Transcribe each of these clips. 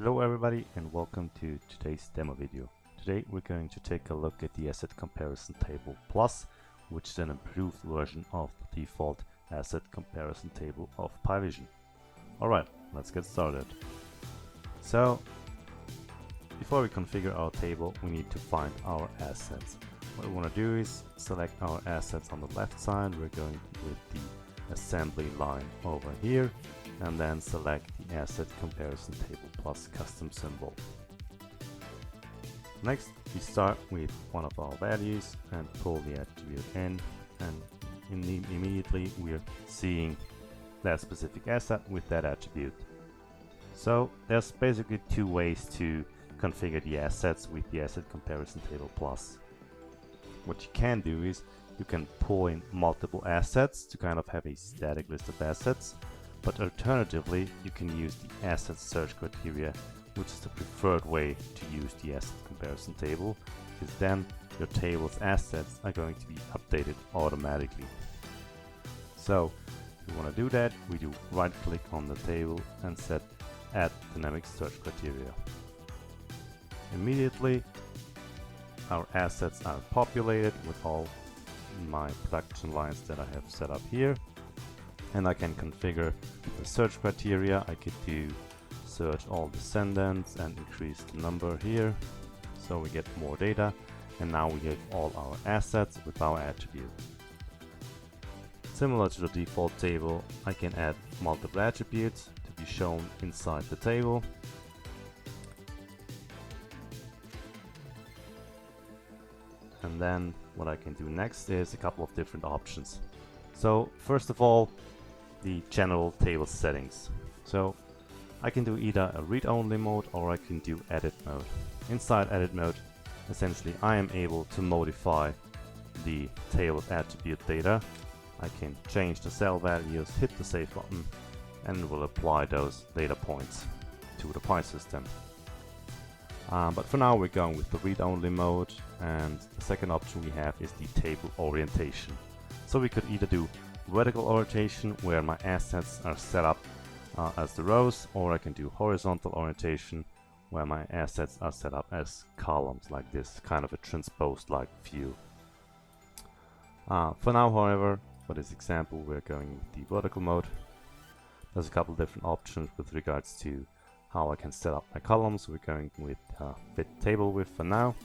Hello everybody and welcome to today's demo video. Today we're going to take a look at the Asset Comparison Table Plus, which is an improved version of the default Asset Comparison Table of PyVision. Alright, let's get started. So, before we configure our table, we need to find our assets. What we want to do is select our assets on the left side. We're going with the assembly line over here, and then select the Asset Comparison Table Plus custom symbol. Next, we start with one of our values and pull the attribute in, and immediately we're seeing that specific asset with that attribute. So there's basically two ways to configure the assets with the Asset Comparison Table Plus. What you can do is you can pull in multiple assets to kind of have a static list of assets. But alternatively, you can use the asset search criteria, which is the preferred way to use the asset comparison table, because then your table's assets are going to be updated automatically. So if we want to do that, we do right click on the table and set add dynamic search criteria. Immediately our assets are populated with all my production lines that I have set up here. And I can configure the search criteria. I could do search all descendants and increase the number here, so we get more data. And now we have all our assets with our attribute. Similar to the default table, I can add multiple attributes to be shown inside the table. And then what I can do next is a couple of different options. So first of all, the general table settings. So I can do either a read-only mode or I can do edit mode. Inside edit mode, essentially I am able to modify the table attribute data. I can change the cell values, hit the save button, and will apply those data points to the Py system. But for now we're going with the read-only mode, and the second option we have is the table orientation. So we could either do vertical orientation, where my assets are set up as the rows, or I can do horizontal orientation, where my assets are set up as columns, like this, kind of a transposed like view. For now, however, for this example, we're going with the vertical mode. There's a couple different options with regards to how I can set up my columns. We're going with fit table width for now.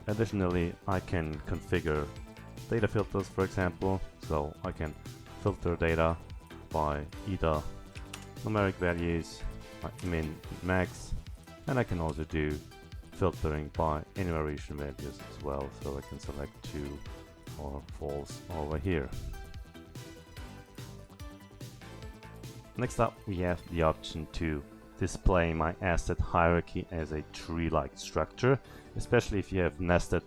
Additionally, I can configure data filters, for example, so I can filter data by either numeric values, like min, max, and I can also do filtering by enumeration values as well, so I can select true or false over here. Next up, we have the option to display my asset hierarchy as a tree-like structure, especially if you have nested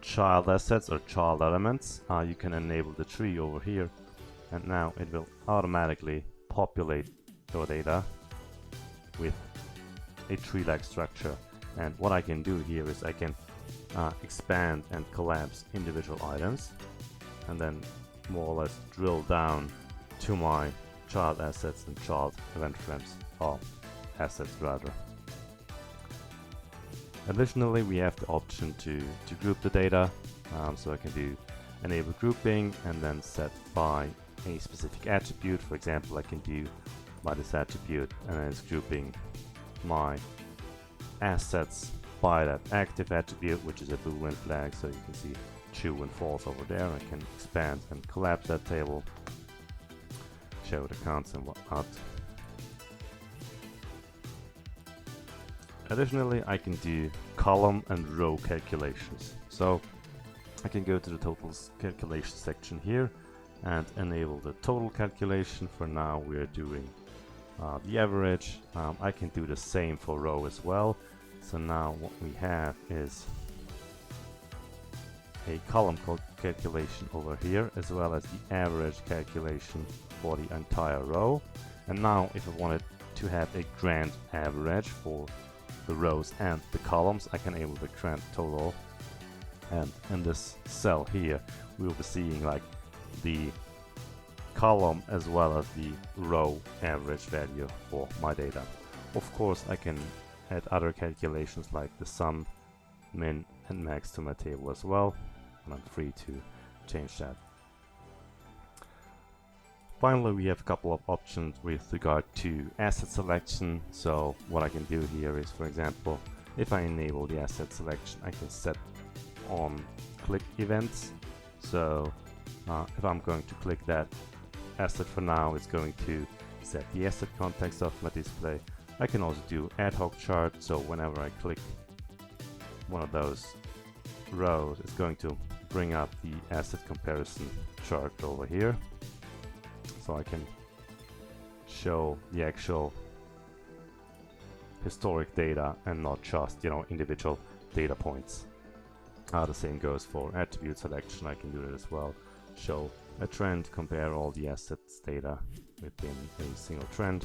child assets or child elements. You can enable the tree over here, and now it will automatically populate your data with a tree-like structure. And what I can do here is I can expand and collapse individual items, and then more or less drill down to my child assets and child event frames, or assets rather. Additionally, we have the option to group the data, so I can do enable grouping and then set by a specific attribute. For example, I can do by this attribute, and then it's grouping my assets by that active attribute, which is a boolean flag, so you can see true and false over there. I can expand and collapse that table, show the counts and whatnot. Additionally, I can do column and row calculations. So I can go to the totals calculation section here and enable the total calculation. For now we are doing the average. I can do the same for row as well. So now what we have is a column calculation over here, as well as the average calculation for the entire row. And now if I wanted to have a grand average for the rows and the columns, I can enable the grand total, and in this cell here we will be seeing like the column as well as the row average value for my data. Of course, I can add other calculations like the sum, min, and max to my table as well, and I'm free to change that. Finally, we have a couple of options with regard to asset selection. So what I can do here is, for example, if I enable the asset selection, I can set on click events. So if I'm going to click that asset for now, it's going to set the asset context of my display. I can also do ad hoc chart, so whenever I click one of those rows, it's going to bring up the asset comparison chart over here. So I can show the actual historic data and not just, individual data points. The same goes for attribute selection. I can do that as well. Show a trend, compare all the assets data within a single trend.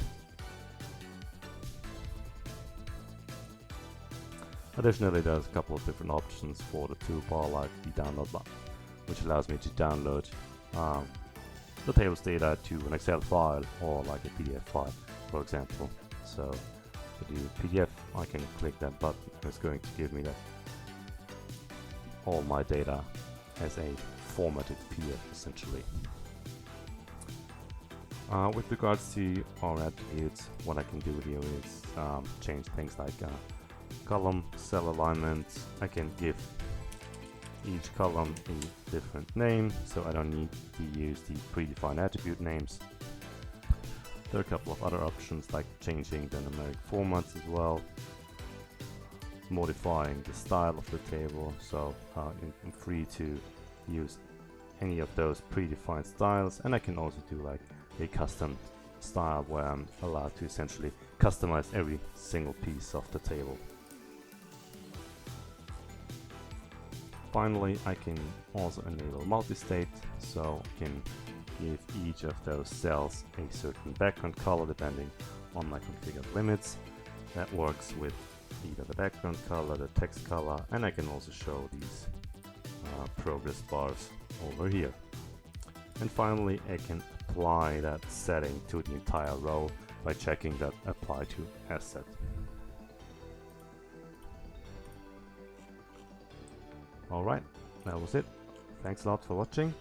Additionally, there's a couple of different options for the toolbar, like the download button, which allows me to download the tables data to an Excel file or like a PDF file, for example. So to do PDF, I can click that button and it's going to give me that all my data as a formatted PDF essentially. With regards to our attributes, what I can do here is change things like column, cell alignment. I can give each column a different name, so I don't need to use the predefined attribute names. There are a couple of other options like changing the numeric formats as well, modifying the style of the table, so I'm free to use any of those predefined styles, and I can also do like a custom style where I'm allowed to essentially customize every single piece of the table. Finally, I can also enable multistate, so I can give each of those cells a certain background color depending on my configured limits. That works with either the background color, the text color, and I can also show these progress bars over here. And finally, I can apply that setting to the entire row by checking that apply to asset. Alright, that was it. Thanks a lot for watching.